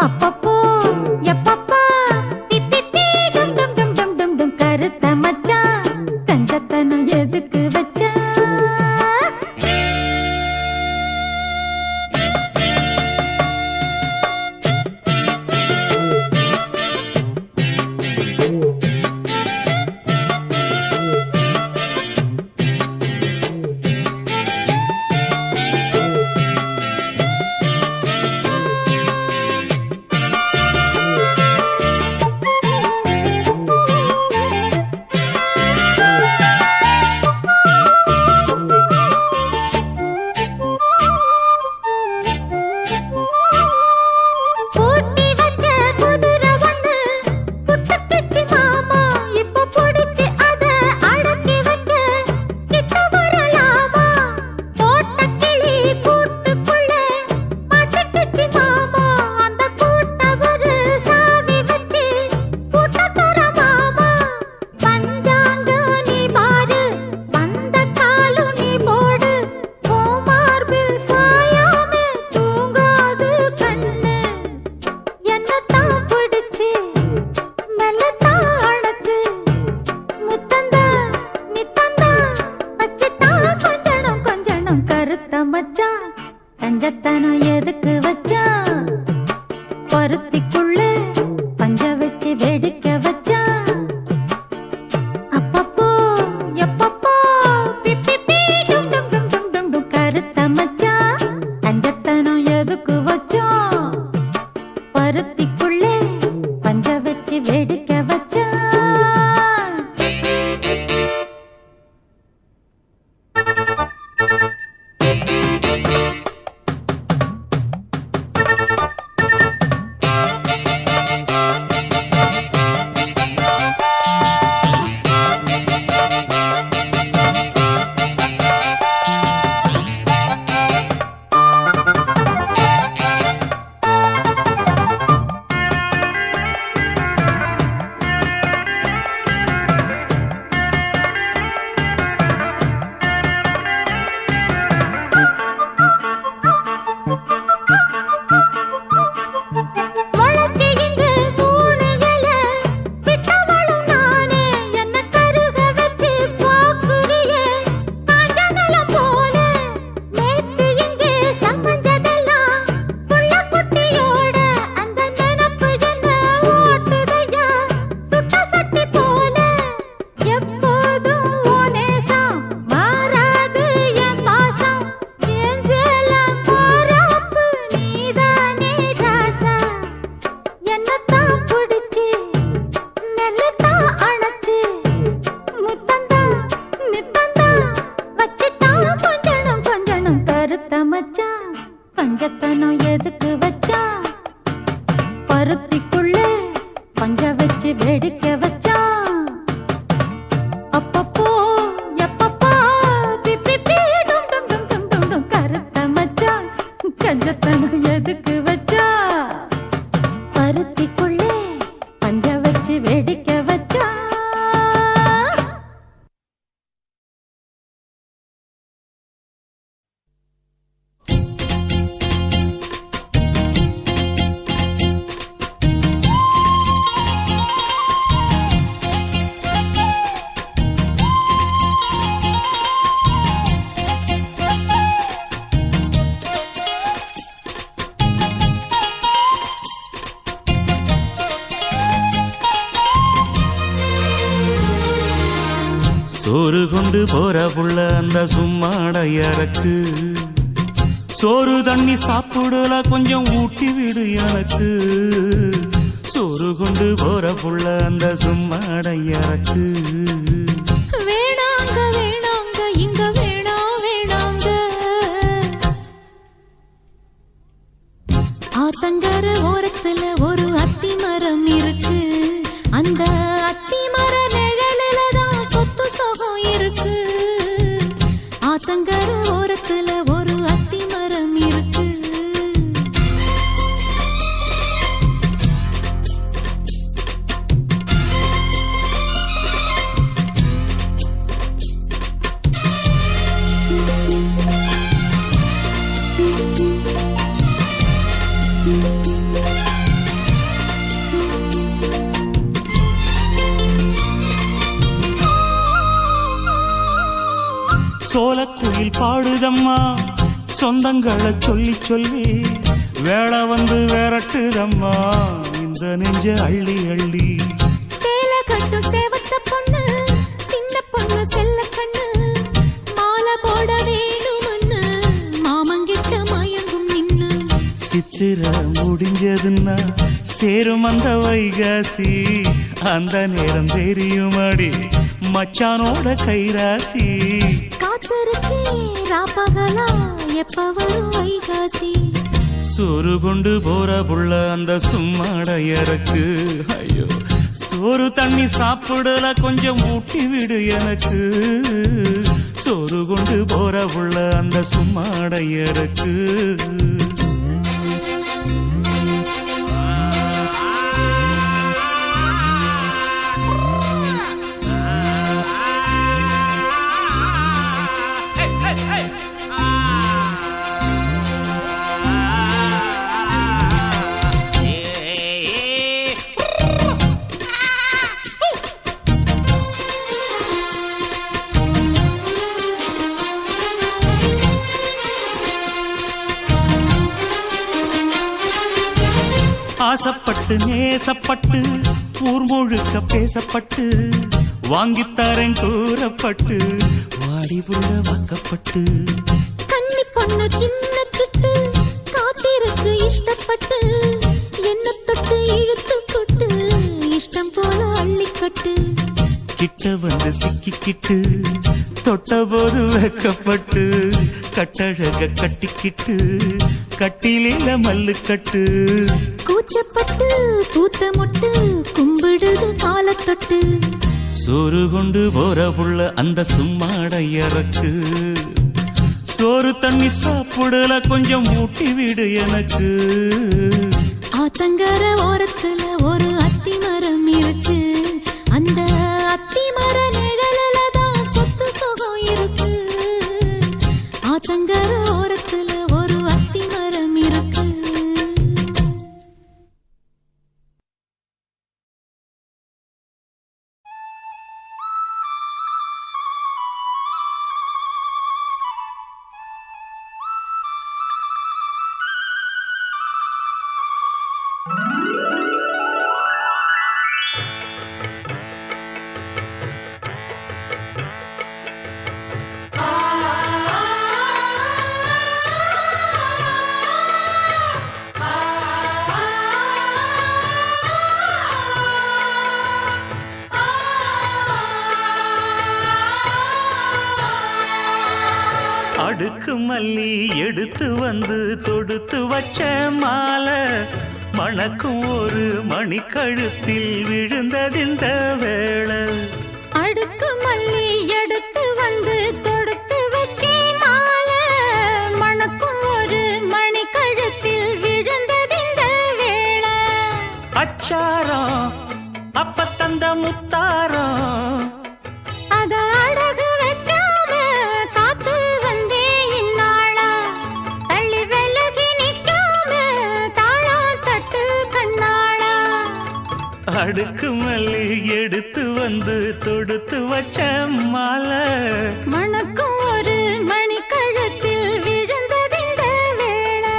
அப்பப்போ எப்பப்பா தித்தித்தி டும் டும் டும் டும் டும் டும் கருத்த மச்சான் கஞ்சத்தனம் எதுக்கு வச்சா கஞ்சத்தனம் எதுக்கு வச்சா பருத்திக்குள்ள பஞ்ச வச்சு வெடிக்க வச்சா அப்பப்போ எப்பப்போ பிப்பி டும் டும் டும் டும் டும் டும் கருத்த மச்சா கஞ்சத்தனம் எதுக்கு வச்சா பருத்திக்குள்ள பஞ்ச வச்சு வெடிக்க வச்சா கஞ்சத்தனம் எதுக்கு வச்சா பருத்திக்குள்ள பஞ்ச வச்சு வெடிக்க வச்சா அப்பப்போ எப்பப்போ பிப்பி டும் டும் டும் டும் டும் டும் கருத்த மச்சா கஞ்சத்தனம் எதுக்கு வச்சா பருத்திக்குள்ள பஞ்ச வச்சு வெடிக்க வச்சா சோறு கொண்டு போற புள்ள அந்த சும்மாடையறக்கு சோறு தண்ணி சாப்பிடல கொஞ்சம் ஊட்டி விடு எனக்கு சோறு கொண்டு போற புள்ள அந்த சும்மாடையறக்கு வேணாங்க வேணாங்க இங்க வேணா வேணாங்க ஆத்தங்கர ஓரத்துல ஒரு அத்தி மரம் இருக்கு அந்த அத்தி மர நிழலில தான் சொத்து சுகம் இருக்கு ஆத்தங்கர ஓரத்துல ஒரு அத்தி மரம் இருக்கு சோலக்குயில் பாடுதம்மா சொந்தங்களை சொல்லி சொல்லி வேளை வந்து விரட்டுதம்மா இந்த நெஞ்ச அள்ளி அள்ளி. சேலை கட்டும் சேவத்த பொண்ணு சின்ன பொண்ணு செல்ல கண்ணு மாலை போட வேணும்னு மாமங்கிட்ட மயங்கும் நின்னு. சித்திர முடிஞ்சதுன்னா சேரும் அந்த வைகாசி அந்த நேரம் தெரியுமாடி மச்சானோட கைராசி. காத்திருக்கேன் ராப்பகலா எப்ப வரும் வைகாசி. சோறு கொண்டு போற புள்ள அந்த சும்மாடையறக்கு ஐயோ சோறு தண்ணி சாப்பிடல கொஞ்சம் ஊட்டி விடு எனக்கு. சோறு கொண்டு போற புள்ள அந்த சும்மாடையறக்கு. ஆசப்பட்டு நேசப்பட்டு ஊர் முழுக்க பேசப்பட்டு வாங்கித்தாரன் கூறப்பட்டு வாடி புள்ள வாக்கப்பட்டு. கன்னி பொண்ணு சின்ன சிட்டு காத்திருக்கு இஷ்டப்பட்டு என்ன தொட்டு இழுத்து போட்டு இஷ்டம் போல அள்ளிக்கட்டு. கிட்ட வந்து சிக்கிக்கிட்டு தொட்ட போது வைக்கப்பட்டு கட்டழக கட்டிக்கிட்டு கட்டிலில மல்லு கட்டு. கூச்சப்பட்டு பூத்த மொட்டு கும்பிடுது காலத்தொட்டு. சோறு கொண்டு போற புள்ள அந்த சும்மாடையறக்கு. சோறு தண்ணி சாப்பிடல கொஞ்சம் ஊட்டி விடு எனக்கு. ஆத்தங்கர ஓரத்துல ஒரு அத்தி மரம் இருக்கு அந்த அத்தி மர நிழலில தான் சொத்து சுகம் இருக்கு. ஆத்தங்கர ஓரத்துல ஒரு அத்தி மரம் இருக்கு. அடுக்கு மல்லி எடுத்து வந்து தொடுத்து வச்ச மாலை மணக்கும் ஒரு மணிக்கழுத்தில் விழுந்ததிந்த வேளை. அடுக்கு மல்லி எடுத்து வந்து தொடுத்து வச்சே மாலை மணக்கும் ஒரு மணி கழுத்தில் விழுந்ததிந்த வேளை. அச்சாரம் அப்ப தந்த முத்தாரம் அத அழகு வைக்காம காத்து வந்தே இந்நாளா தள்ளி விலகி நிற்காம தாளா தட்டு கண்ணாளா. அடுக்கு மல்லி எடுத்து வந்து தொடுத்து வச்ச மாலை மணக்கும் ஒரு மணி கழுத்தில் விழுந்ததிந்த வேளை.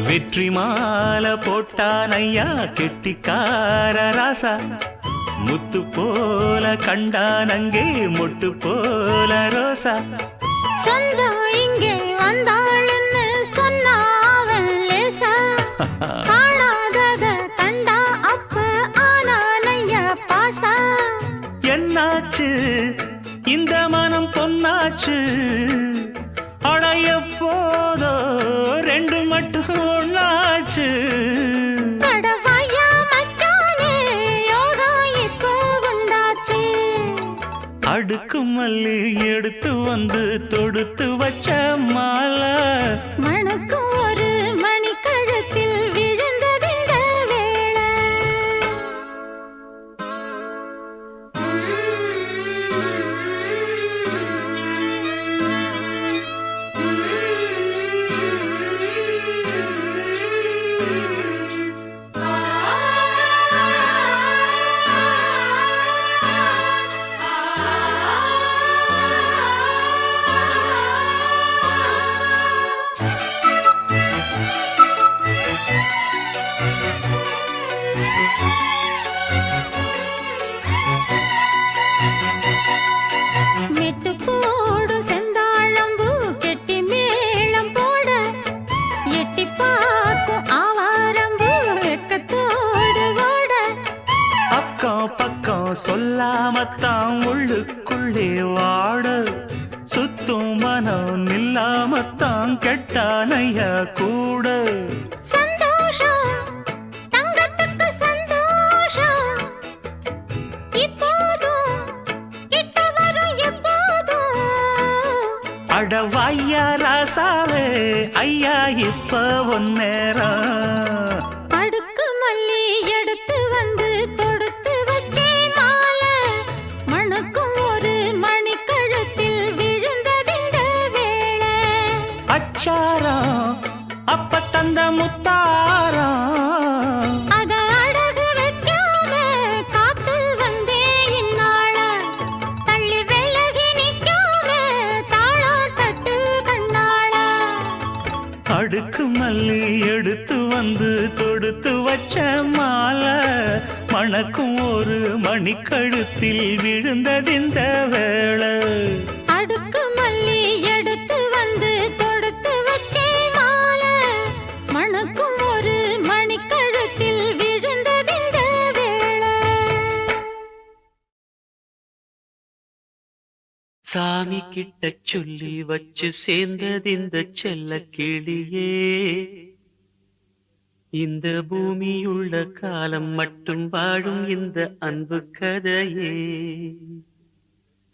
வெற்றி மாலை போட்டான் ஐயா கெட்டிக்கார ராசா முத்து போல கண்டான் அங்கே மொட்டு போல ரோசா. சொந்தம் இங்கே வந்தாள்னு சொன்னாவன் லேசா காணாதத கண்டா அப்ப ஆனானையா பாசா. என்னாச்சு இந்த மனம் பொன்னாச்சு அடைய போதோ ரெண்டு மட்டும் ஒண்ணா என்னாச்சு கடவாயா மச்சானே யோகா இப்போ உண்டாச்சு அடுக்கு மல்லி எடுத்து வந்து தொடுத்து வச்ச மாலை மணக்கும் ஒரு மணி கழுத்தில் விழுந்ததிந்த வேளை மெட்டு போடு செந்தாழம்பூ கெட்டி மேளம் போட எட்டி பார்க்கும் ஆவாரம்பூ வெக்கத்தோடு ஓட அக்கம் பக்கம் சொல்லாமத்தான் உள்ளுக்குள்ளே வாட சுத்தும் மனம் நில்லாமத்தான் கெட்டானையா கூட சந்தோஷம் தங்கத்துக்கு சந்தோஷம் இப்போதும் கிட்ட வரும் எப்போதும் அடவாயா ராசாவே ஐயா இப்ப ஒன்னேரம் அடுக்கு மல்லி எடுத்து வந்து தொடுத்து வச்சே மாலை மணக்கும் ஒரு மணி கழுத்தில் விழுந்ததிந்த வேளை அச்சாரம் அப்ப தந்த முத்தாரம் அத அழகு வைக்காம காத்து வந்தே இந்நாள தள்ளி விலகி நிக்காம தாளம் தட்டு கண்ணாள அடுக்கு மல்லி எடுத்து வந்து தொடுத்து வச்ச மாலை மணக்கும் ஒரு மணிக்கழுத்தில் விழுந்ததிந்த வேளை அடுக்கு மல்லி எடுத்து வந்து தொடுத்து வச்சே மாலை மணக்கும் ஒரு மணி கழுத்தில் விழுந்ததிந்த வேளை சாமி கிட்ட சொல்லி வச்சு சேர்ந்தது இந்த செல்ல கிளியே இந்த பூமியுள்ள காலம் மட்டும் வாழும் இந்த அன்பு கதையே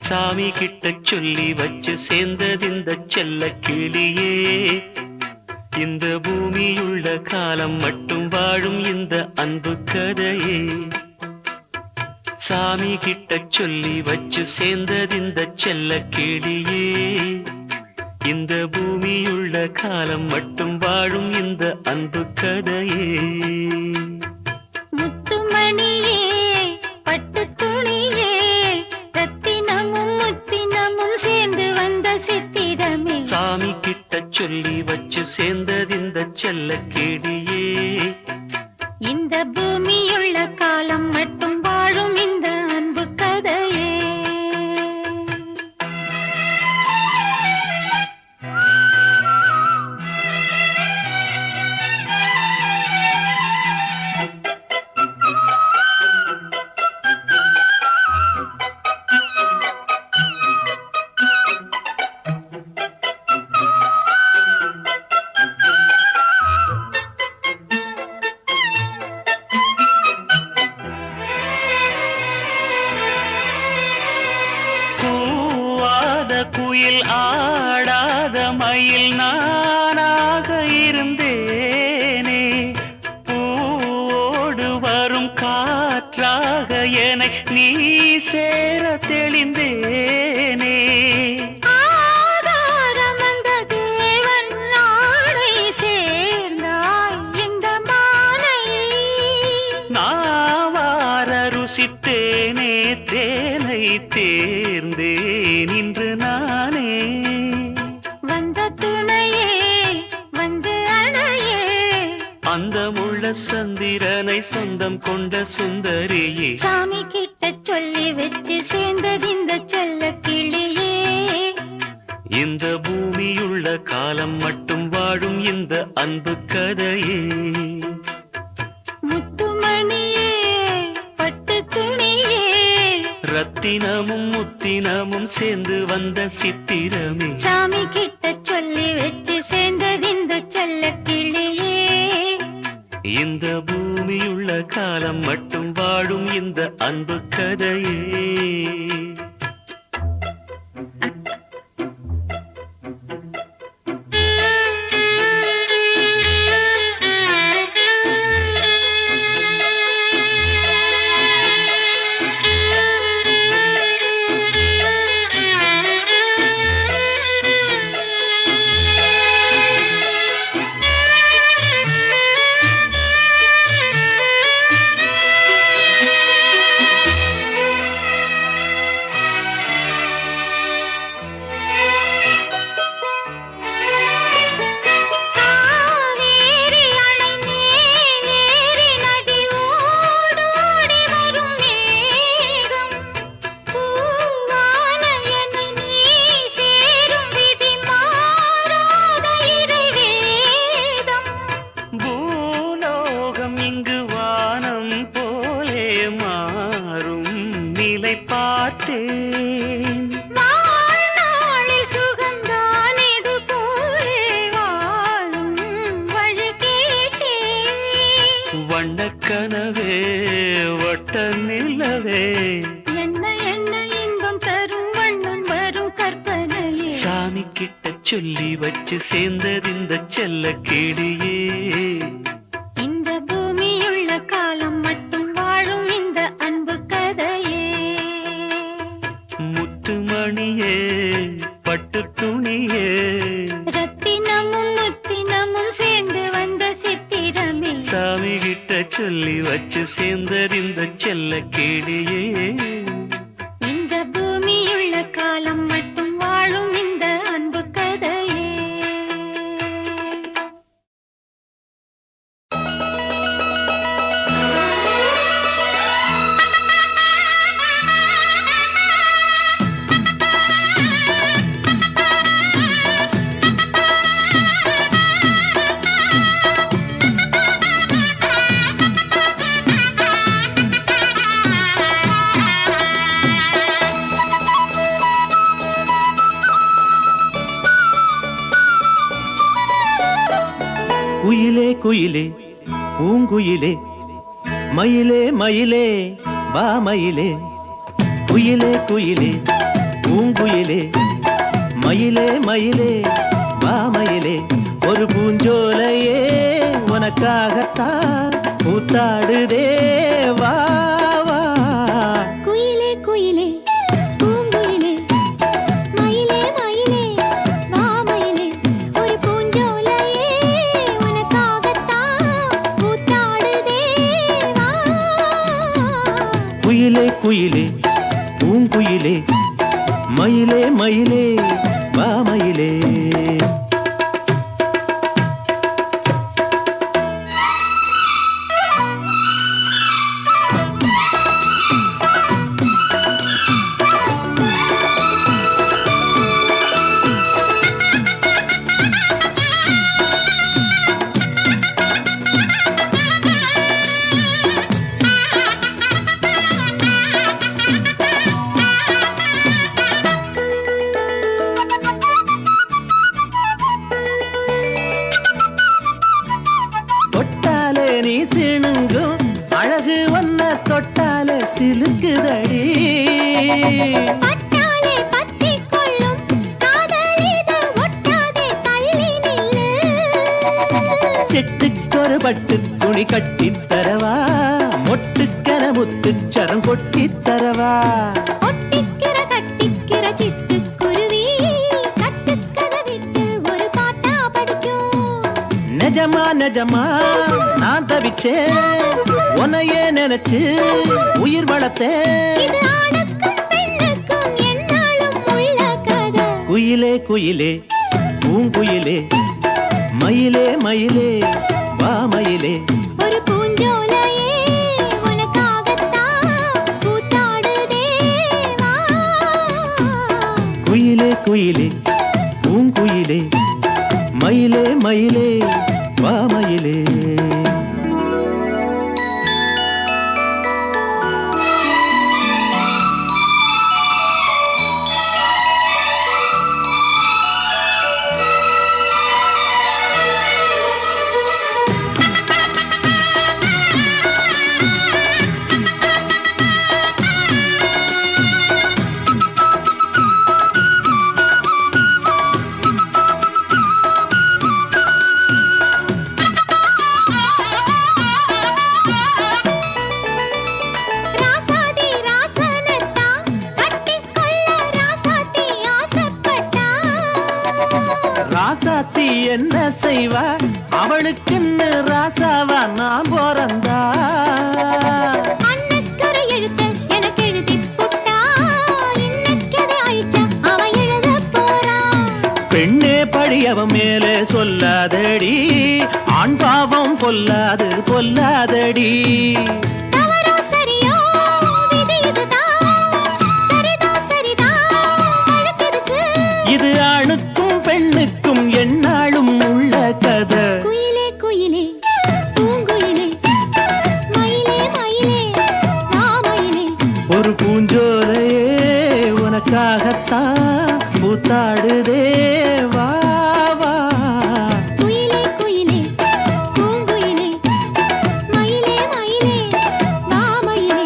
சாமி கிட்ட சொல்லி வச்சு சேர்ந்தது இந்த செல்ல கிளியே இந்த பூமியுள்ள காலம் மட்டும் வாழும் இந்த அன்பு கதையே சாமி கிட்ட சொல்லி வச்சு சேர்ந்தது இந்த செல்ல கிளியே இந்த பூமியுள்ள காலம் மட்டும் வாழும் இந்த அன்பு கதையே முத்துமணியே பட்டு துணியே ரத்தினமும் முத்தினமும் சேர்ந்து வந்த சித்திரமே சாமி கிட்ட சொல்லி வச்சு சேர்ந்தது இந்த செல்ல கிளியே இந்த பூமியுள்ள காலம் மட்டும் வாழும் இந்த அன்பு கதையே குயில் ஆடாத மயில் நானாக இருந்தேனே பூவோடு வரும் காற்றாக என நீ சேர தெளிந்தேனே ஆதாரம் அந்த தேவன் நாளை சேர்ந்தாய் இந்த மாலை நாவார ருசித்தேனே தேனை தேர்ந்தேன் இன்று நானே வந்த துணையே வந்து அணையே அந்த முள்ள சந்திரனை சொந்தம் கொண்ட சுந்தரியே சாமி கிட்ட சொல்லி வச்சு சேர்ந்தது இந்த செல்ல கிளியே இந்த பூமியுள்ள காலம் மட்டும் வாழும் இந்த அன்பு கதையே முத்துமணியே பட்டு துணியே ரத்தினமும் முத்தினமும் சேர்ந்து வந்த சித்திரமே சாமி கிட்ட சொல்லி வச்சு சேர்ந்தது இந்த செல்ல கிளியே இந்த அன்பு கதையே. வண்ணக்கனவே வட்ட நிலவே என்ன என்ன இன்பம் தரும் வண்ணம் வரும் கற்பனையே. சாமி கிட்ட சொல்லி வச்சு சேர்ந்தது இந்த செல்ல கிளியே. இந்த பூமியுள்ள காலம் மட்டும் வாழும் இந்த அன்பு கதையே. முத்துமணியே பட்டு துணியே ரத்தினமும் முத்தினமும் சேர்ந்து வந்த சித்திரமே. சாமி கிட்ட சொல்லி வச்சு சேர்ந்தது இந்த செல்ல கிளியே. இந்த பூமியுள்ள காலம் மட்டும் வாழும் இந்த அன்பு கதையே. குயிலே குயிலே பூங்குயிலே மயிலே மயிலே வா மயிலே. குயிலே குயிலே பூங்குயிலே மயிலே மயிலே வா மயிலே. ஒரு பூஞ்சோலையே உனக்காகத்தான் கூத்தாடுதே வா வா. குயிலே குயிலே பூங்குயிலே மயிலே மயிலே வா மயிலே. ஒரு பூஞ்சோலையே உனக்காகத்தான் கூத்தாடுதே வா. குயிலே குயிலே பூங்குயிலே மயிலே மயிலே வா மயிலே. தொட்டாலே நீ சிணுங்கும் அழகு ஒன்ன தொட்டாலே சிலுக்குதடி. பட்டாலே பத்திக் கொள்ளும் காதலிது ஒட்டாதே தள்ளி நில்லு. செட்டுக்கொரு பட்டு துணி கட்டித் தரவா, மொட்டுக்கன முத்துச்சரம் கொட்டித் தரவா. ஒட்டிக்கிற கட்டிக்கிற சிட்டுக்குருவி கட்டுக்கதை விட்டு ஒரு பாட்டா படிக்கும். நிஜமா நிஜமா நான் தவிச்சேன் உன்னையே நினைச்சு உயிர் வளர்த்தேன். இது ஆணுக்கும் பெண்ணுக்கும் என்னாலும் உள்ள கதை. குயிலே குயிலே பூங்குயிலே மயிலே மயிலே வா மயிலே. ஒரு பூஞ்சோலையே உனக்காகத்தான் கூத்தாடுதே வா. குயிலே குயிலே பூங்குயிலே மயிலே மயிலே வா மயிலே. செய்வா அவளுக்குன்னு ராசாவா நான் போறந்தா அன்னைக்கொரு எழுத்து எனக்கு எழுதி புட்டா இன்னைக்கதை அழிச்சா அவன் எழுத போறான் பெண்ணே படி அவன் மேலே சொல்லாதடி ஆண் பாவம் பொல்லாது பொல்லாதடி தவறோ சரியோ விதி இதுதான் சரிதான் சரிதான் வழக்கெதுக்கு இது ஆணுக்கும் பெண்ணுக்கும் எந்நாளும் உள்ள கதை குயிலே குயிலே பூங்குயிலே மயிலே மயிலே மாமயிலே ஒரு பூஞ்சோலையே உனக்காகத்தான் பூத்தாடுதே வா வா குயிலே குயிலே பூங்குயிலே மயிலே மயிலே மாமயிலே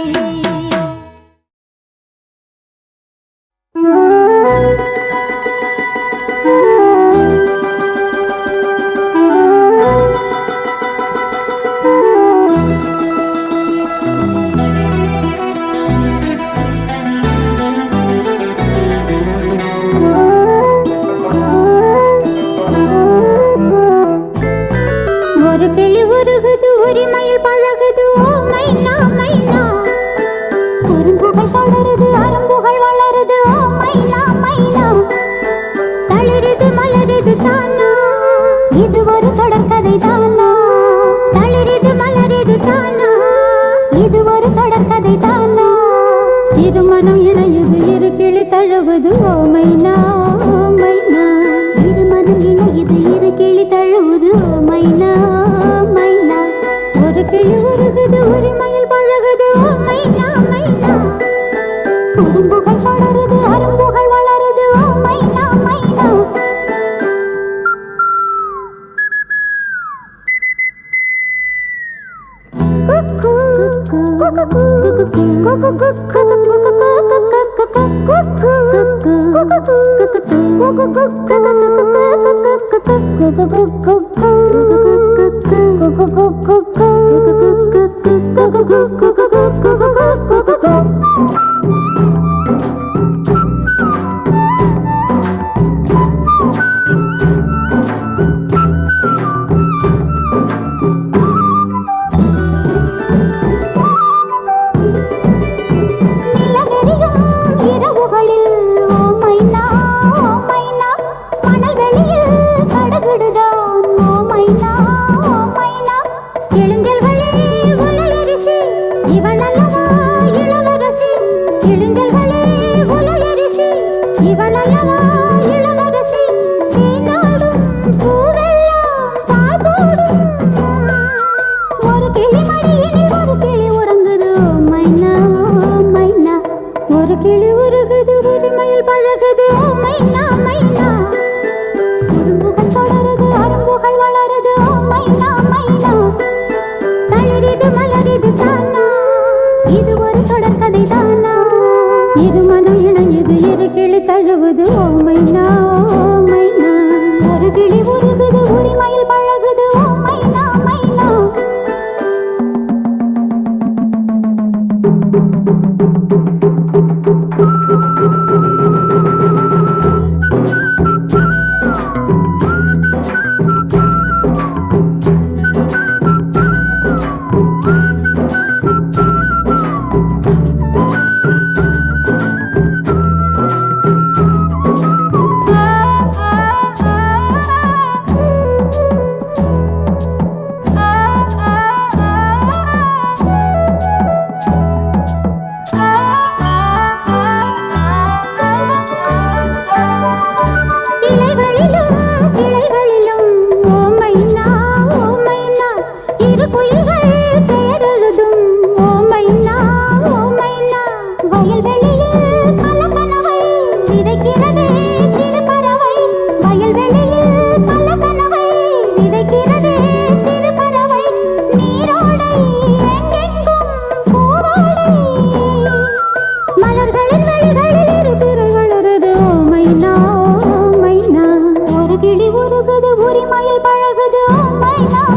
ஒரு கிளி உருகுது உரிமையில் பழகுது ஓ மைனா மைனா குறும்புகள் தொடருது அரும்புகள் வளருது ஓ மைனா மைனா தளிருது மலருது தானா இது ஒரு தொடர்கதை தானா தளிருது மலருது தானா இது ஒரு தொடர்கதை தானா இருமனம் இணையுது இரு கிளி தழுவுது ஓ மைனா மைனா இருமனம் இணையுது இரு கிளி தழுவுது ஓ மைனா மைனா ஒரு கிளி உருகுது உரிமையில் பழகுது ஓ மைனா மைனா குறும்புகள் தொடருது அரும்புகள் வளருது ஓ மைனா மைனா இருமனம் இணையுது இரு கிளி தழுவுது ஓ மைனா மைனா ஒரு கிளி உருகுது உரிமையில் பழகுது ஓ மைனா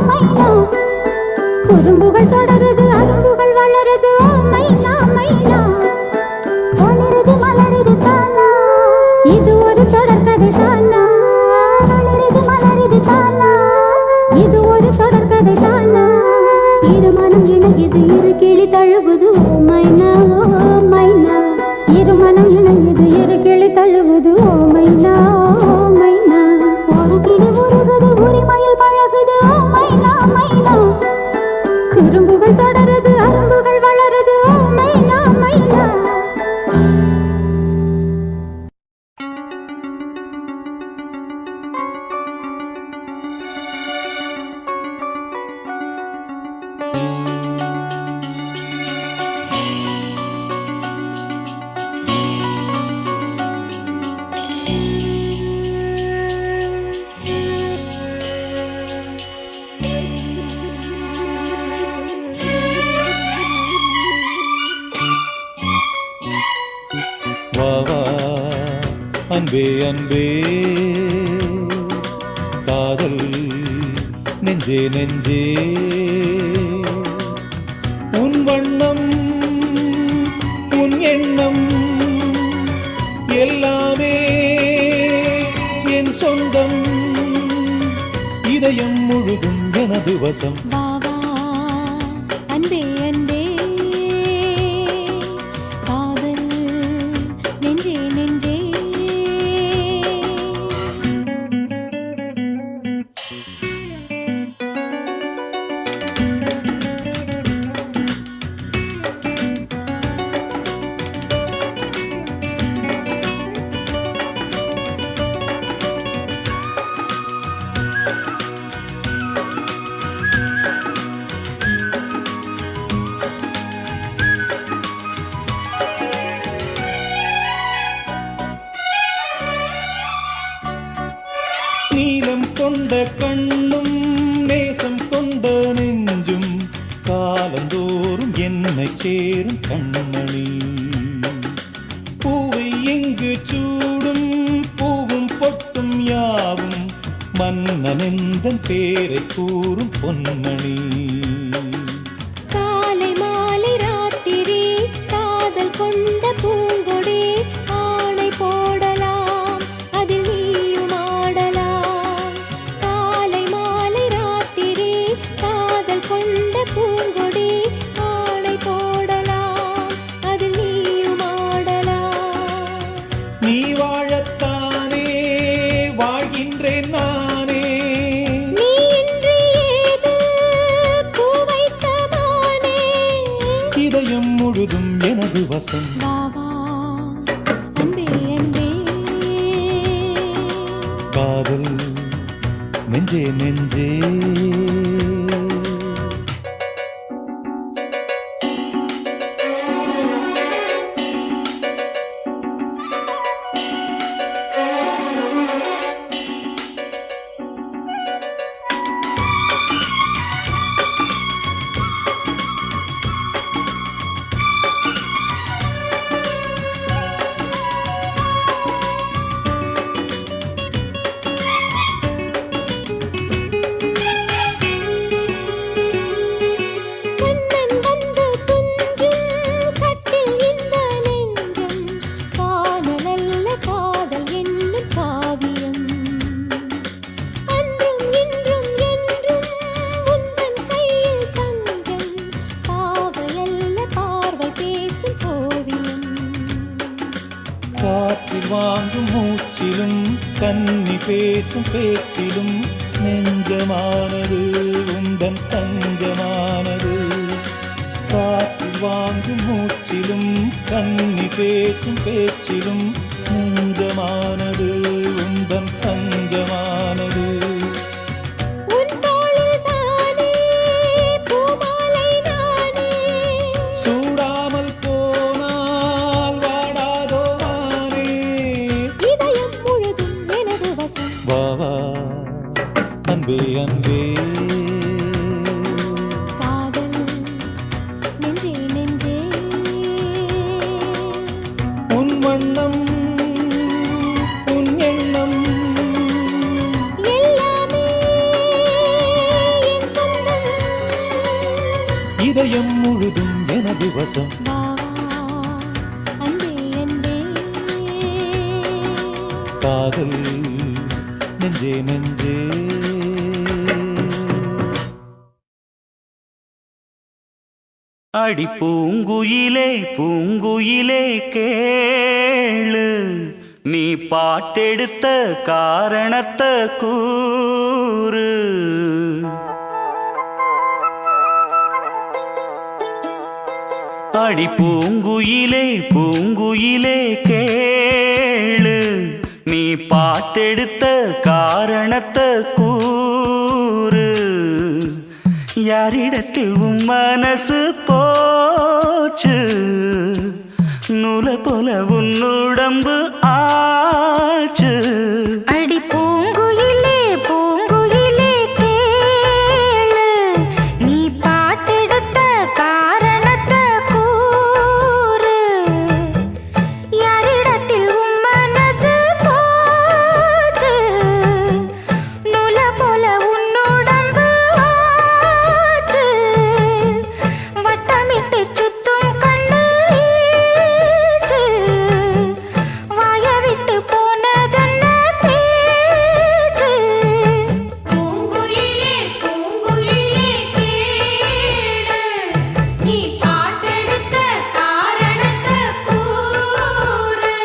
மைனா குறும்புகள் தொடருது அரும்புகள் வளருது ஓ மைனா மைனா வளருது மலருது தானா இது ஒரு தொடர்கதை தானா வளருது மலருது தானா வாவா அன்பே அன்பே காதல் நெஞ்சே நெஞ்சே உன் வண்ணம் உன் எண்ணம் எல்லாமே என் சொந்தம் இதயம் முழுதும் எனது வசம் வா வா அன்பே அன்பே காதல் நெஞ்சே நெஞ்சே நீலம் கொண்ட கண்ணும் நேசம் கொண்ட நெஞ்சும் காலந்தோறும் என்னை சேரும் கண்மணி பூவை எங்கு சூடும் பூவும் பொட்டும் யாவும் மன்னனெந்தன் பேரை கூறும் பொன்மணி காலை மாலை ராத்திரி காதல் கொண்ட பூங்கொடி ஆணை போடலாம் அதில் நீயும் ஆடலாம் காலை மாலை ராத்திரி காதல் கொண்ட பூங்கொடி ஆணை போடலாம் அதில் நீயும் ஆடலாம் நீ வாழத்தானே வாழ்கின்றேன் நானே நீ இன்றி ஏது பூ வைத்த மானே இதயம் முழுதும் எனது வசம் வா வா அன்பே அன்பே காதல் நெஞ்சே நெஞ்சே கண்ணன் வந்து துஞ்சும் கட்டில் இந்த நெஞ்சம் காதலல்ல காதல் என்னும் காவியம் அன்றும் இன்றும் என்றும் உந்தன் கையில் தஞ்சம் பாவையல்ல பார்வை பேசும் ஓவியம் காற்றில் வாங்கும் மூச்சிலும் கன்னி பேசும் பேச்சிலும் நெஞ்சமானது உந்தன் தஞ்சமானது காற்றில் வாங்கும் மூச்சிலும் கன்னி பேசும் பேச்சிலும் நெஞ்சமானது உந்தன் தஞ்சமானது உன் தோளில் தானே பூமாலை நானே சூடாமல் போனால் வாடாதோ வானே இதயம் முழுதும் எனது வசம் வாவா அன்பே அன்பே காதல் நெஞ்சே நெஞ்சே உன் வண்ணம் உன் எண்ணம் எல்லாமே என் சொந்தம் இதயம் முழுதும் எனது வசம் வா அன்பே அன்பே காதல் நெஞ்சே நெஞ்சே அடி பூங்குயிலே பூங்குயிலே கேளு நீ பாட்டெடுத்த காரணத்தை கூறு அடி பூங்குயிலே பூங்குயிலே கேளு, நீ பாட்டெடுத்த காரணத்தை கூறு. யாரிடத்தில் உன் மனசு போச்சு, நூலை போல உன் உடம்பு ஆச்சு. அடி பூங்குயிலே பூங்குயிலே கேளு, நீ பாட்டெடுத்த காரணத்தை கூறு. யாரிடத்தில் உன் மனசு போச்சு, நூலை போல உன் உடம்பு ஆச்சு. வட்டமிட்டு சுத்தும் கண்ணு வீச்சு, வாய விட்டு போனதென்ன பேச்சு. பூங்குயிலே பூங்குயிலே கேளு, நீ பாட்டெடுத்த காரணத்தை கூறு.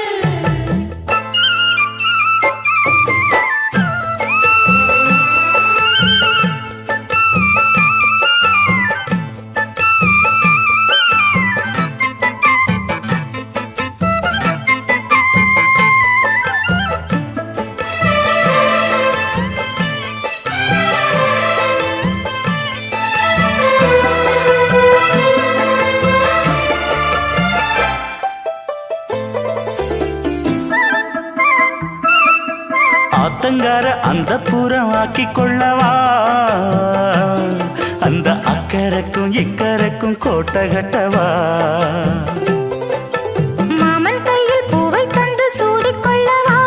ஆத்தங்கார அந்த புறம் ஆக்கி கொள்ளவா, அந்த அக்கறைக்கும் இக்கரைக்கும் கோட்டை கட்டவா. மாமன் கையில் பூவை தந்து சூடிக்கொள்ளவா,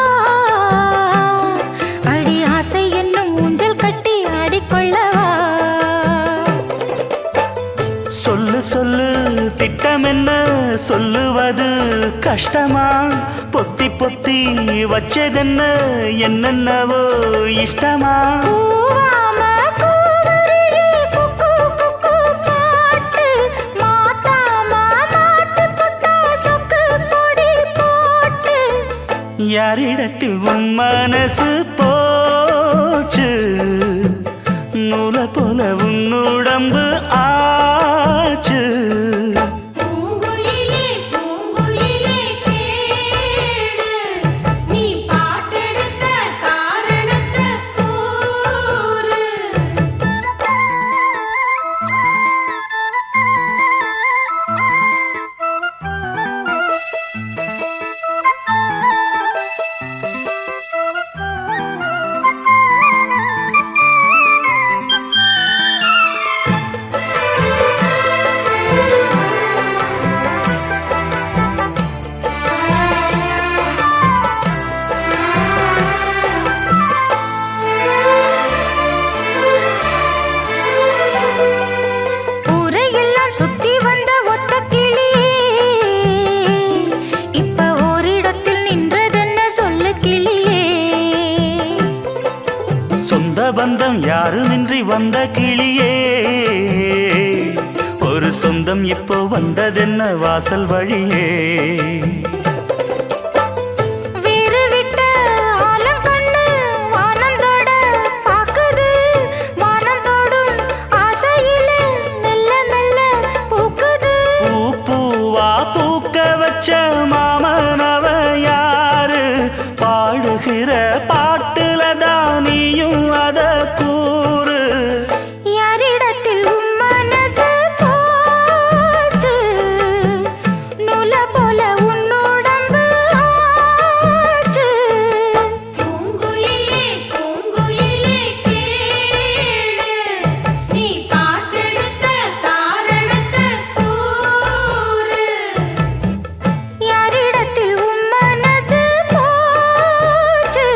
அடி ஆசை என்னும் ஊஞ்சல் கட்டி ஆடிக்கொள்ளவா. சொல்லு சொல்லு திட்டம் என்ன, சொல்லுவது கஷ்டமா. பொத்தி பொத்தி வச்சதென்ன, என்னென்னவோ இஷ்டமா. கூவாம கூவருளி குக்கு குக்கு பாட்டு, மாத்தாம மாட்டு புட்டா சொக்கு பொடி போட்டு. யாரிடத்தில் உன் மனசு போச்சு, நூலை போல உன் உடம்பு ஆச்சு. பூங்குயிலே பூங்குயிலே கேளு, நீ பாட்டெடுத்த காரணத்தை கூறு. ஊரையெல்லாம் சுத்தி வந்த ஒத்த கிளியே, இப்ப ஓரிடத்தில் நின்றதென்ன சொல்லு கிளியே. சொந்த பந்தம் யாருமின்றி வந்த கிளியே, ஒரு சொந்தம் இப்போ வந்ததென்ன வாசல் வழியே. வீறு விட்ட ஆலங்கண்ணு வானந்தோட பாக்குது, வானந்தோடும் ஆசையில மெல்ல மெல்ல பூக்குது. பூ பூவா பூக்க வச்ச மாமனவ யாரு, பாடுகிற பாட்டுல தானியும் அத கூறு. யாரிடத்தில் உன் மனசு போச்சு, நூலை போல உன் உடம்பு ஆச்சு. பூங்குயிலே பூங்குயிலே கேளு, நீ பாட்டெடுத்த காரணத்தை கூறு. யாரிடத்தில் உன் மனசு போச்சு,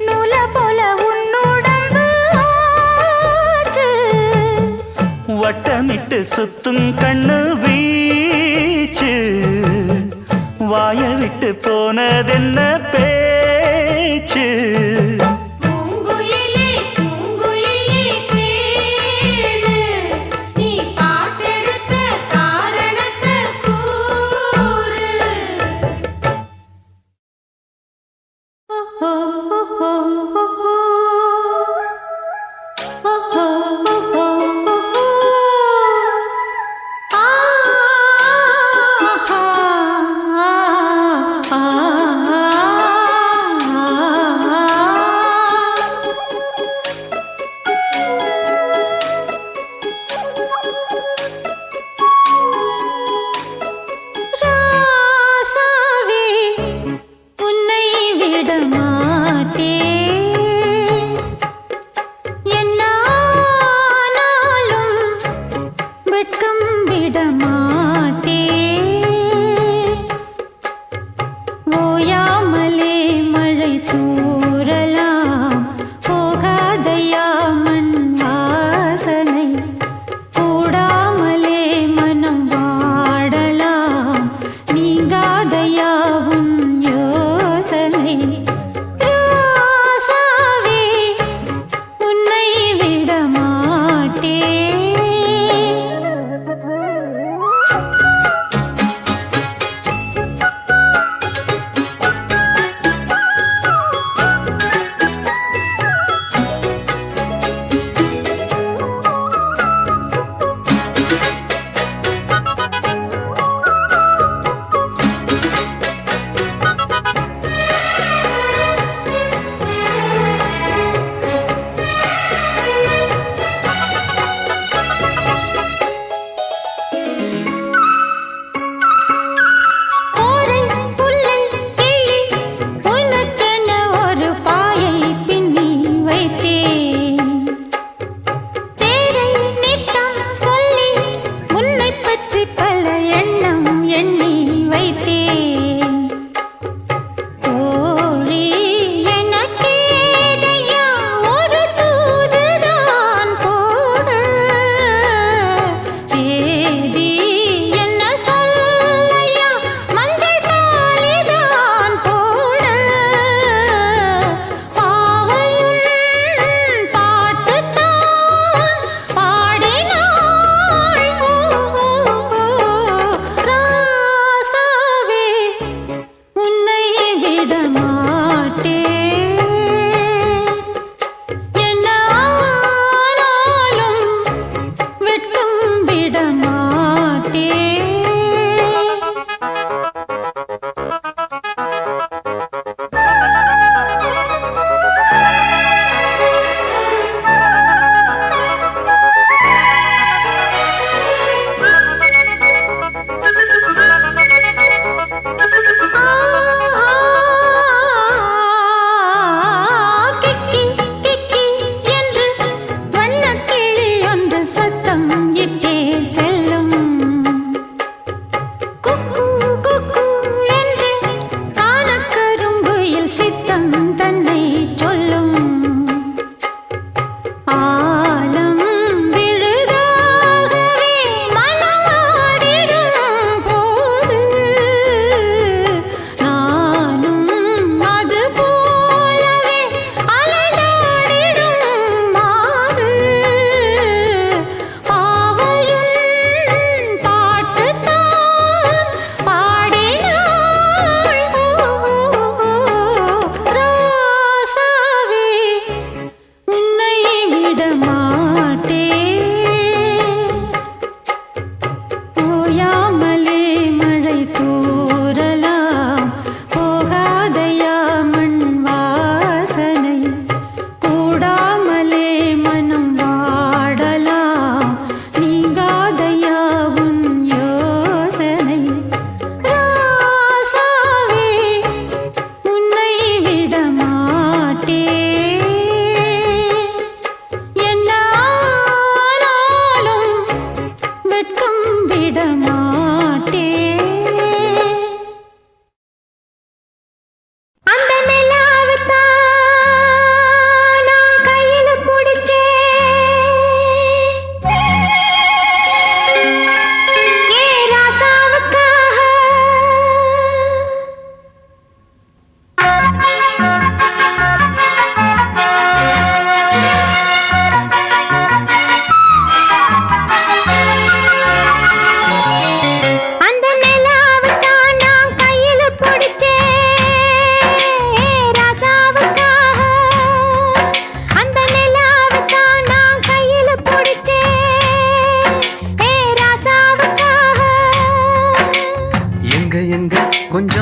நூலை போல உன் உடம்பு ஆச்சு. வட்டமிட்டு சுத்தும் கண்ணு வீச்சு, வாய விட்டு போனதென்ன பேச்சு. பூங்குயிலே பூங்குயிலே கேளு, நீ பாட்டெடுத்த காரணத்தை கூறு. ஆ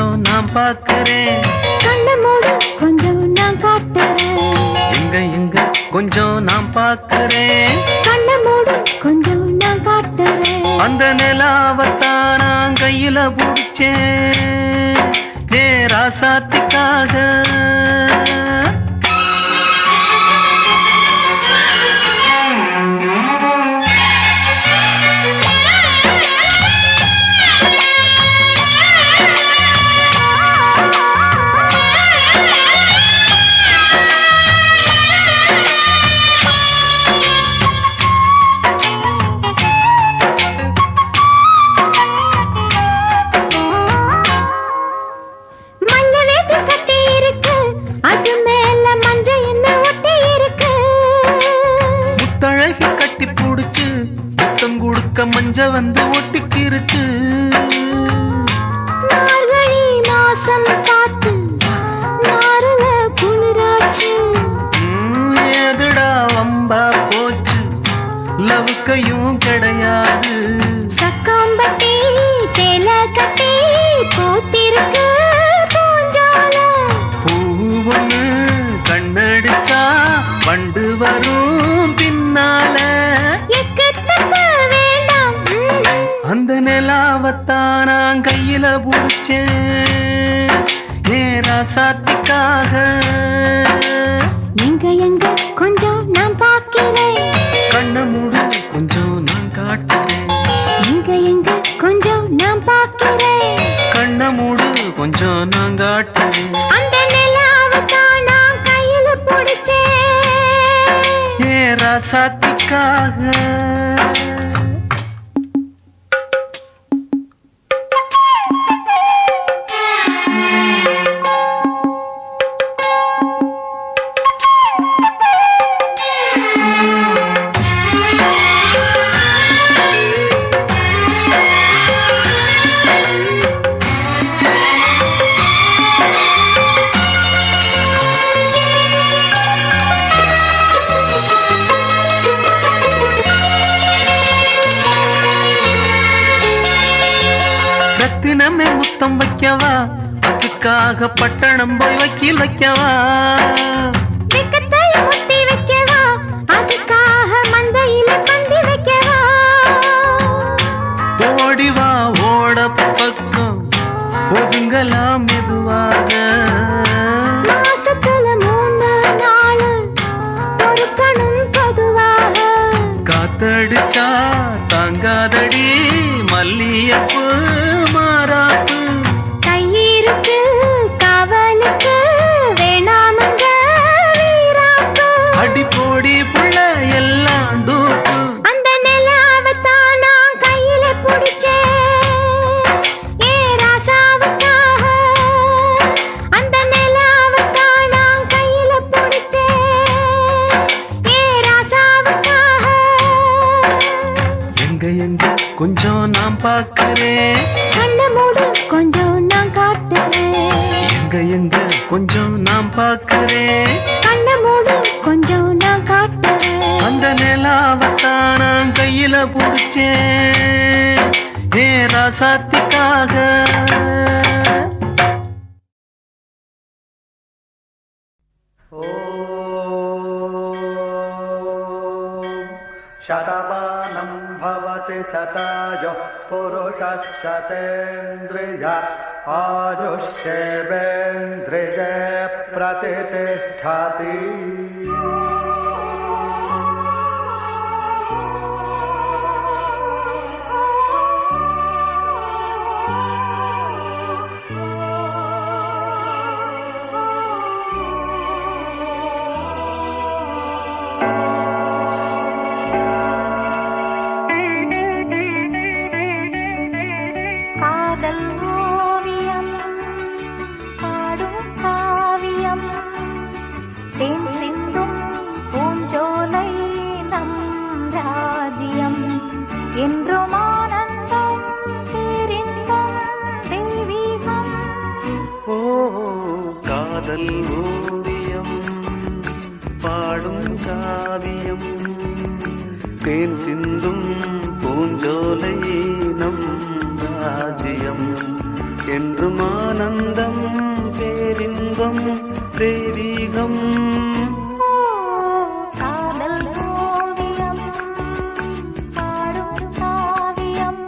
கொஞ்சம் நான் பார்க்கிறேன். கண்ணை மூடு கொஞ்சம் நான் காட்டுறேன். எங்க கொஞ்சம் நான் பார்க்கிறேன். கண்ணை மூடு கொஞ்சம் நான் காட்டுறேன். அந்த நிலாவத்தான் நான் கையில பிடிச்சேன் ஏ ராசாத்திக்காக. மஞ்ச வந்து ஒட்டிக்கிருச்சு. மார்கழி மாசம் காத்து மாறல குளிராச்சு. ஏதுடா வம்பா போச்சு லவுக்கையும் கிடையாது. சக்காம்பட்டி சேல கட்டி போத்திருக்கு பூஞ்சால. பூவொன்னு கண்ணடிச்சா வண்டு வரும் பின்னால. அந்த நிலாவத்தான் நான் கையில பிடிச்சேன் ஏ ராசாத்திக்காக. எங்க கொஞ்சம் நான் பார்க்கிறேன். கண்ணை மூடு கொஞ்சம் நான் காட்டுறேன். எங்க கொஞ்சம் நான் பார்க்கிறேன். கண்ணை மூடு கொஞ்சம் நான் காட்டுறேன். அந்த நிலாவத்தான் நான் கையில பிடிச்சேன் ஏ ராசாத்திக்காக. ரத்தினமே முத்தம் வைக்கவா அதுக்காக பட்டணம் போய் வக்கீல் வைக்கவா. முத்தி வைக்கவா அதுக்காக மந்தையில பந்தி வைக்கவா. ஓடிவா ஓட பக்கம் ஒதுங்கலாம் மெதுவாக. மாசத்துல 3 நாள் பொறுக்கணும் பொதுவாக. காத்தடிச்சா தாங்காதடி மல்லியப்பு மாறாப்பு. கையிருக்கு காவலுக்கு வேணாமங்க வீராப்பு. அடி போடி புள்ள எல்லாம் டூப்பு. அந்த நிலாவத்தான் நான் கையில பிடிச்சேன் ஏ ராசாவுக்காக. அந்த நிலாவத்தான் நான் கையில பிடிச்சேன் ஏ ராசாவுக்காக. எங்க கொஞ்சம் நான் பார்க்கிறேன். கண்ணை மூடு கொஞ்சம் நான் காட்டுறேன். எங்க கொஞ்சம் நான் பார்க்கிறேன். கண்ணை மூடு கொஞ்சம் நான் காட்டுறேன். அந்த நிலாவத்தான் நான் கையில பிடிச்சேன் ஏ ராசாத்திக்காக. शतमानं भवति शतायुः पुरुषः शतेन्द्रिय आयुष्येवेन्द्रिये प्रतितिष्ठति. என்றும் ஆனந்தம் பேரின்பம் தெய்வீகம். ஓ காதல் ஓவியம் பாடும் காவியம் தேன் சிந்தும் பூஞ்சோலை நம் ராஜ்யம் என்றும் ஆனந்தம் பேரின்பம் தெய்வீகம். காதல் ஓவியம் பாடும் காவியம்.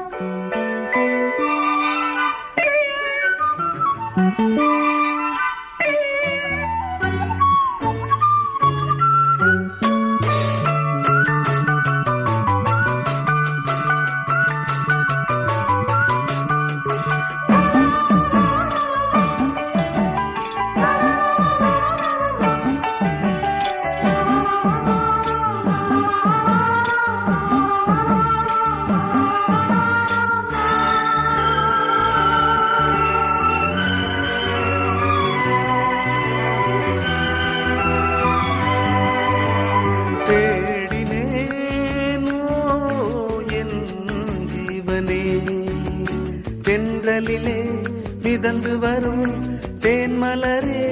தேடினேனோ என் ஜீவனே, தென்றலிலே மிதந்து வரும் தேன்மலரே.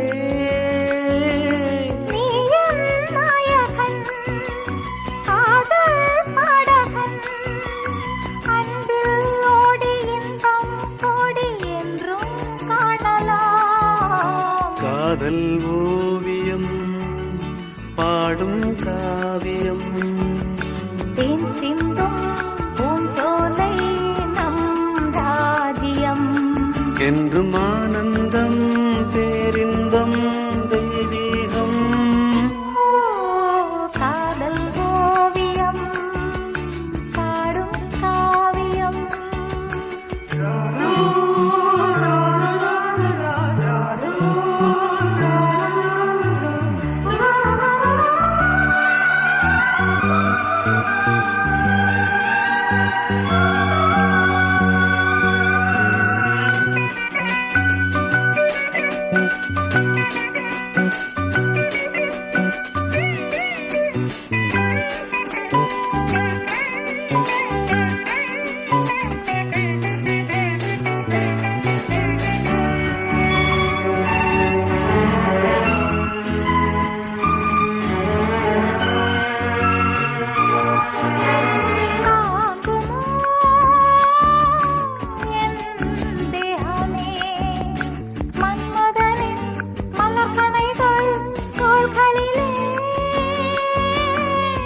நீயும் நாயகன் காதல் பாடகன், அன்பில் ஓடி இன்பம் கோடி என்றும் காணலாம். காதல் ஓவியம் பாடும் காவியம். தேன் சிந்தும் பூஞ்சோலை நம் ராஜ்யம். என்றும் ஆனந்தம் பேரின்பம் தெய்வீகம். காதல் ஓவியம் பாடும் காவியம்.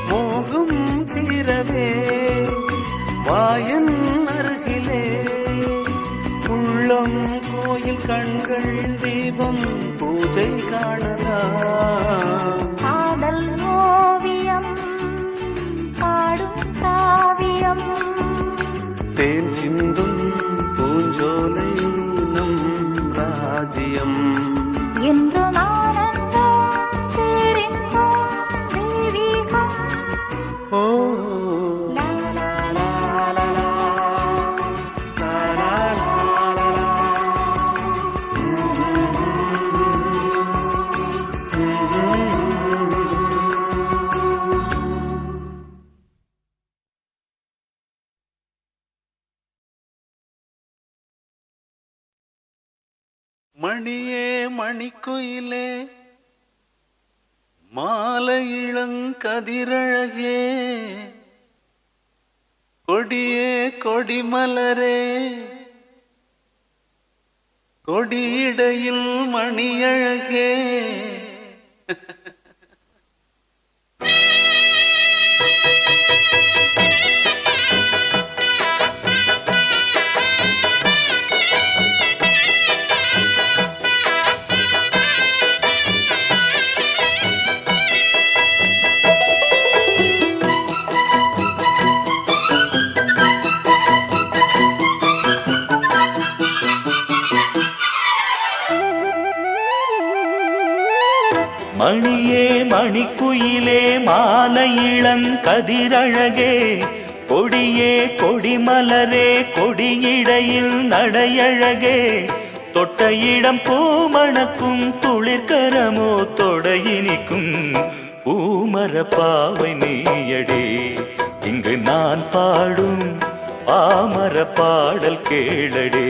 மோகம் தீரவே வாயன் அருகிலே, உள்ளம் கோயில் கண்கள் தீபம் பூஜை காணலாம். காதல் ஓவியம் பாடும் காவியம். தேன் சிந்தும் பூஞ்சோலை நம் ராஜ்யம். என்றும் ஆனந்தம் பேரின்பம் தெய்வீகம். ஓ லா லா லா லா லா. மணியே மணிக்குயிலே மாலை இளங்கதிரழகே, கொடியே கொடிமலரே கொடியிடையில் மணியழகே. மணியே மணிக்குயிலே மாலை இளங்கதிரழகே, கொடியே கொடிமலரே கொடியிடையில் நடையழகே, தொட்ட இடம் பூமணக்கும் துளிர்கரமோ தொடையினிக்கும் பூமர பாவை நீயடே. இங்கு நான் பாடும் பாமர பாடல் கேளடே.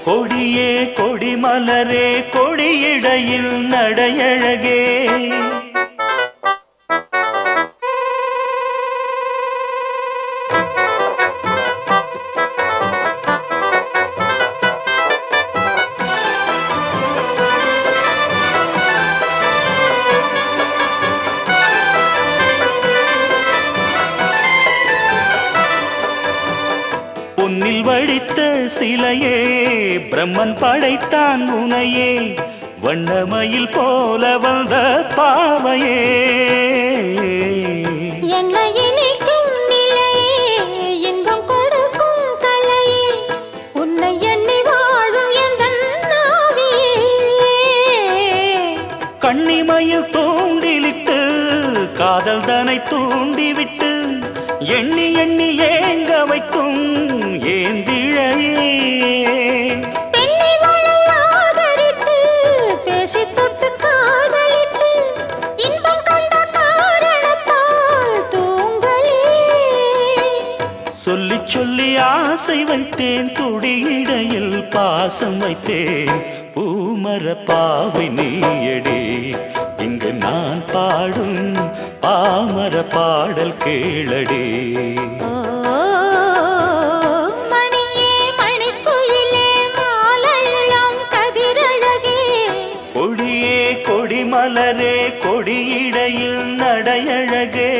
கொடியே கொடிமலரே கொடியிடையில் நடையழகே. வடித்த சிலையே பிரம்மன் படைத்தான் உனையே வண்ணமயில் போல வந்த பாவையே என்னை இனிக்கும் நிலையே இன்பம் கொடுக்கும் கலையே உன்னை எண்ணி வாழும் எந்தன் நாவியே கண்ணிமயில் தூண்டிலிட்டு காதல் தனை தூண்டிவிட்டு எண்ணி எண்ணி ஏங்க வைக்கும் ஏந்திழையே பெண்ணை மழை ஆதரித்து பேசி தொட்டு காதலித்து இன்பம் கண்ட காரணத்தால் தூங்கலே சொல்லி சொல்லி ஆசை வைத்தேன் துடியிடையில் பாசம் வைத்தேன் பூமர பாவை நீயடி இங்கு நான் பாடும் பாமர பாடல் கேளடி மணியே மணிக்குயிலே மாலையிளம் கதிரழகே கொடியே கொடிமலரே கொடியிடையில் நடையழகே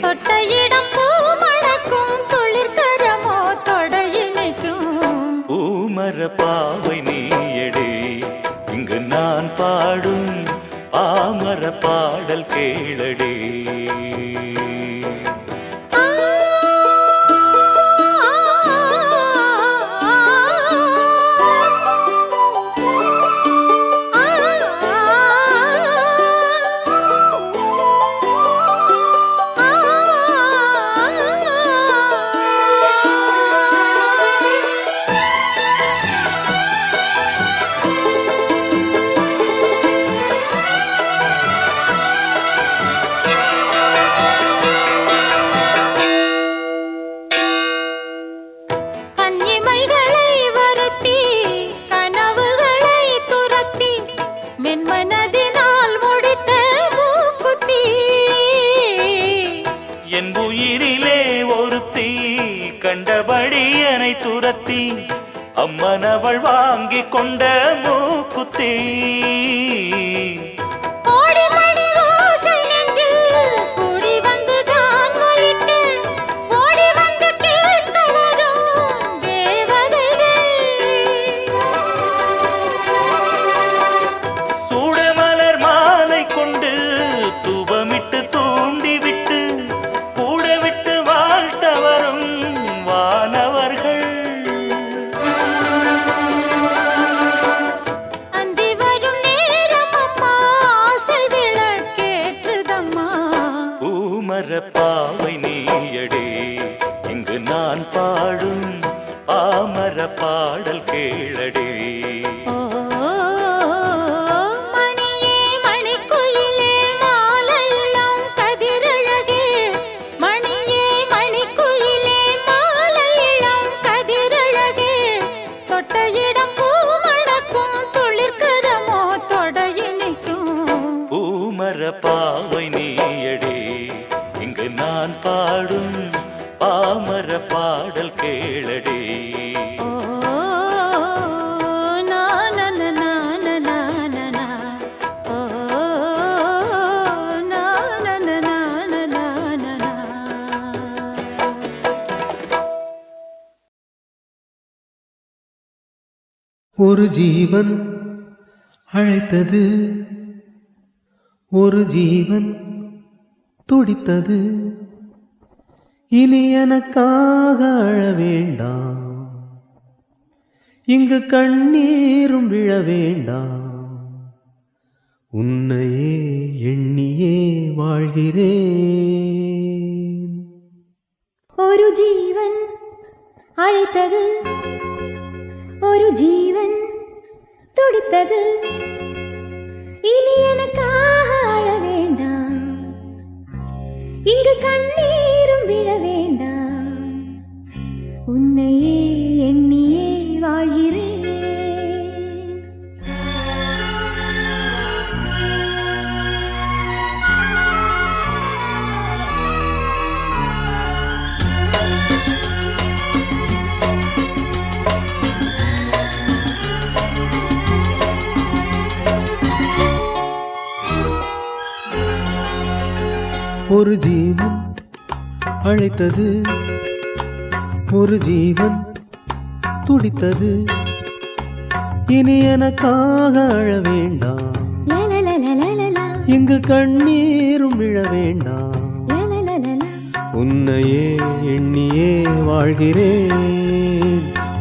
தொட்ட இடம் பூ மணக்கும் துளிர்கரமோ தொடையினைக்கும் பூமர பாவை நீயடி இங்கு நான் பாடும் பாமர பாடல் கேளடி கண்ணிமைகளை வருத்தி கனவுகளை துரத்தி மென்மனதினால் முடித்த மூக்குத்தி என் உயிரிலே ஒருத்தி கண்டபடி என்னை துரத்தி அம்மனவள் வாங்கி கொண்ட மூக்குத்தி கோடி மணி ஓசை நெஞ்சில் கூடி வந்து தான் ஒலிக்க ஓடி வந்து கேட்க வரும் தேவதைகள் சூடமலர் மாலை கொண்டு தூபமிட்டு தூண்டிவிட்டு கூட விட்டு வாழ்த்த வரும் வானவர்கள் அந்தி வரும் நேரம் அம்மா ஆசை விளக்கேற்றுதம்மா பூமர பாவை நீயடி இங்கு நான் பாடும் பாமர பாடல் கேளடி ஓ மணியே மணிக்குயிலே மாலையிளம் கதிரழகே மணியே மணிக்குயிலே மாலையிளம் கதிரழகே தொட்ட இடம் பூ மணக்கும் துளிர்கரமோ தொடையினைக்கும் பூமர பாவை நீயடி இங்கு நான் பாடும் பாமர பாடல் கேளடி ஓ நா நா நா நா நா நா நா ஓ நா நா நா நா நா நா நா ஒரு ஜீவன் அழைத்தது ஒரு ஜீவன் துடித்தது இனி எனக்காக அழ வேண்டாம் இங்கு கண்ணீரும் விழ வேண்டாம் உன்னையே எண்ணியே வாழ்கிறேன் ஒரு ஜீவன் அழைத்தது ஒரு ஜீவன் துடித்தது இனி எனக்காக அழ வேண்டாம் இங்கு கண்ணீரும் விழ வேண்டாம் உன்னையே எண்ணியே வாழ்கிறேன் ஒரு ஜீவன் அழைத்தது ஒரு ஜீவன் துடித்தது. இனி எனக்காக அழ வேண்டாம், இங்கு கண்ணீரும் விழ வேண்டாம். உன்னையே எண்ணியே வாழ்கிறேன்,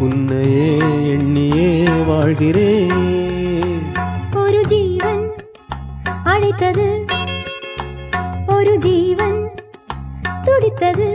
உன்னையே எண்ணியே வாழ்கிறேன். ஒரு ஜீவன் அழைத்தது, ஒரு ஜீவன் துடித்தது.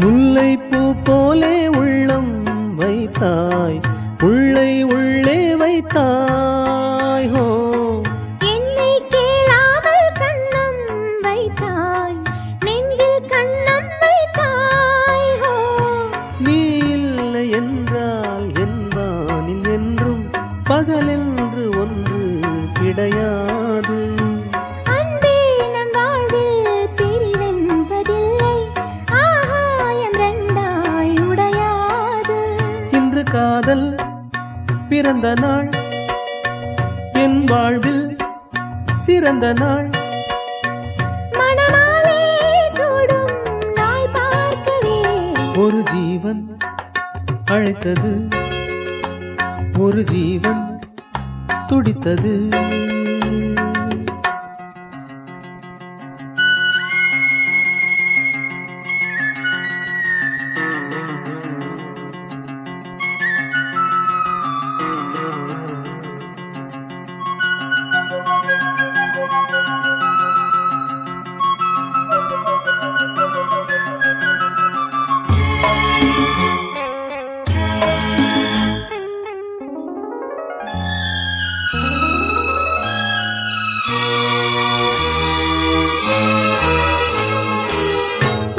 முல்லைப்பூ போலே உள்ளம் வைத்தாய், உள்ளை உள்ளே வைத்தாய். ஹோ என்னை கேளாமல் கண்ணம் வைத்தாய், நெஞ்சில் கண்ணம் வைத்தாய். ஹோ நீ இல்லை என்றால் என் வானில் என்றும் பகலென்று ஒன்று கிடையாது. அன்பே நம் வாழ்வில் பிரிவென்பதில்லை, ஆகாயம் ரெண்டாய் உடையாது. இன்று காதல் பிறந்த நாள், என் வாழ்வில் சிறந்த நாள். மணமாலை சூடும் நாள் பார்க்கவே ஒரு ஜீவன் அழைத்தது, ஒரு ஜீவன் துடித்தது.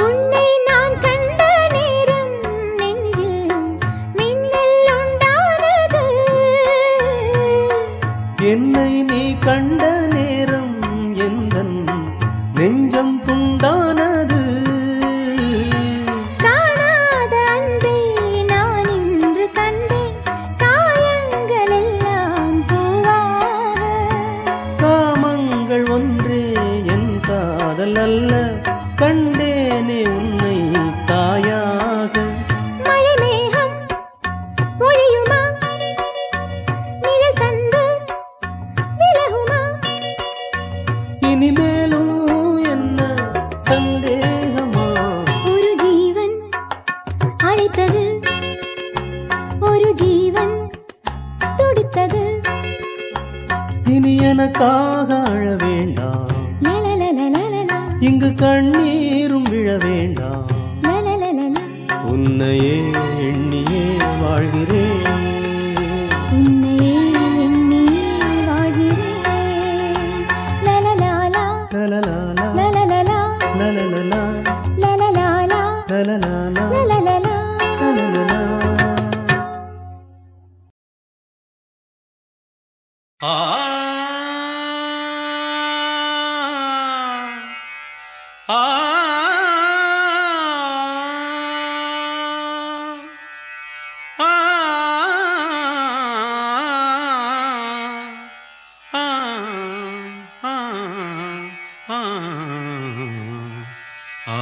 உன்னை நான் கண்ட நேரம் நெஞ்சில் மின்னல் உண்டானது. என்னை நீ கண்ட நேரம் எந்தன் நெஞ்சம் துண்டானது. காணாத அன்பை நான் இன்று கண்டேன், காயங்கள் எல்லாம் பூவாக. காமங்கள் ஒன்றே என் காதல் அல்ல, கண்டேனே உன்னை தாயாக. மழை மேகம் பொழியுமா, நிழல் தந்து விலகுமா. இனிமேலும் என்ன சந்தேகமா? ஒரு ஜீவன் அழைத்தது, ஒரு ஜீவன் துடித்தது. இனி எனக்காக அழ வேண்டாம், லலலலலலலா, இங்கு கண்ணீரும் விழ வேண்டாம். லலலலலா, உன்னையே எண்ணியே வாழ்கிறேன், உன்னையே எண்ணி வாழ்கிறேன். லலலாலா, லலலாலா, லலலலா, லலலலா, லலலாலா, லலலாலா, லலலலா. லலலலா. ஆ ஆ ஆ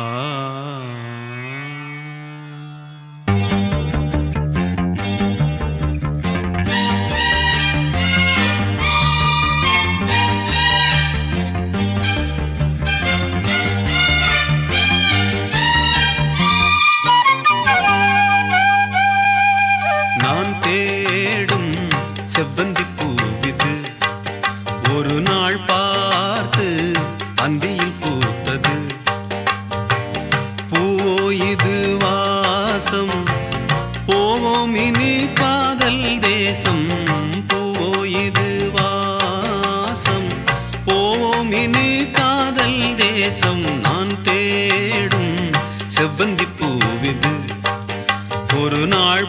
நான் தேடும் செவ்வந்தி பூவிது, ஒரு நாள் பார்த்து அந்தியில் பூத்தது. பூவோ இது வாசம், போவோம் இனி காதல் தேசம். பூவோ இது வாசம், போவோம் இனி காதல் தேசம். நான் தேடும் செவ்வந்தி பூவிது, ஒரு நாள்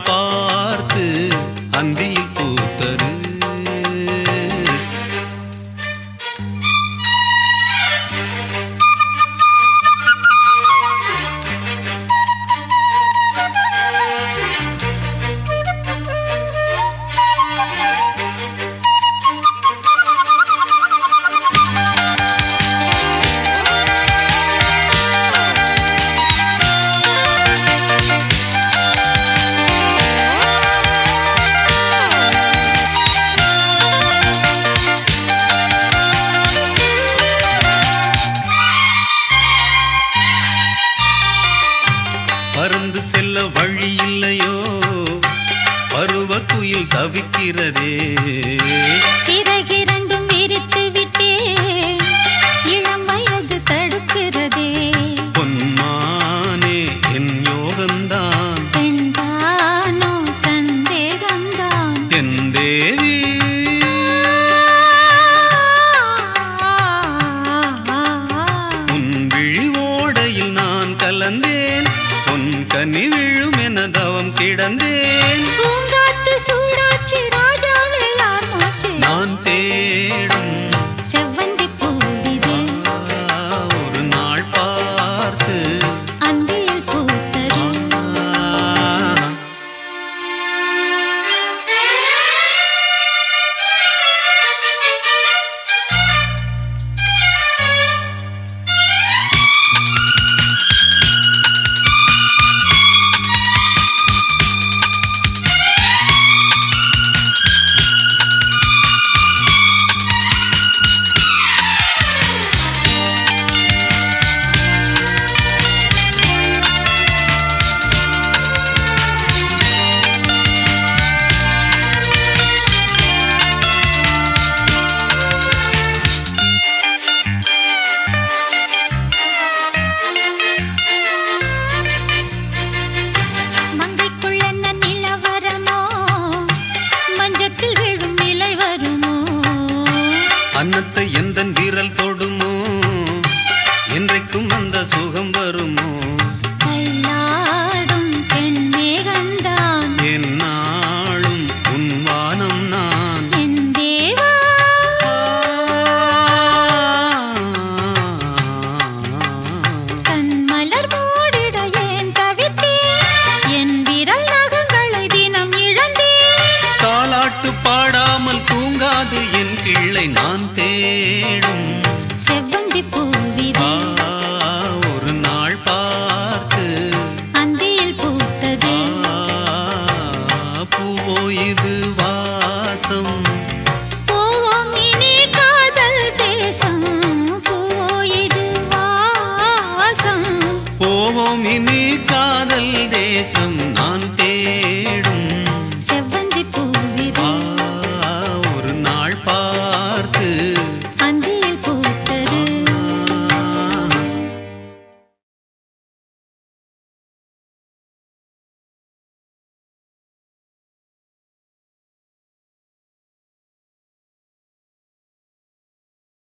பார்க்கிறதே. சிறகிரண்டும் விரித்து விட்டே இளம் வயது தடுக்கிறதே. பொன்மானே என் யோகந்தான், பெண்தானோ சந்தேகம்தான். என் தேவி உன் விழி ஓடையில் நான் கலந்தேன், உன் கனி விழும் என தவம் கிடந்தேன். பூங்காத்து சூடாச்சி ராஜாவே யார் மூச்சு. நான் தேடும் செவ்வந்தி பூவிதே ஒரு நாள் பார்த்து அந்தியில் பூத்தது. மங்கைக்குள்ளென்ன நிலவரமோ, மஞ்சத்தில் விழும் நிலை வருமோ. அன்னத்தை எந்தன் விரல் தொடுமோ, என்றைக்கும் அந்த சுகம் வருமோ. கைலாடும் பெண்மேகந்தான் என்னாலும் உன் வானம் நான். என் தேவா. கண் மலர் மூடிட ஏன் தவித்தேன், என் விரல் நகங்களை தினம் இழந்தேன். தாலாட்டு பாடாமல் தூங்காது என் கிள்ளை நான் தேடும். செவ்வந்தி பூவிதே ஒரு நாள் பார்த்து அந்தியில் பூத்தது. பூவோ இது வாசம், போவோம் இனி காதல் தேசம். பூவோ இது வாசம். போவோம் இனி காதல் தேசம்.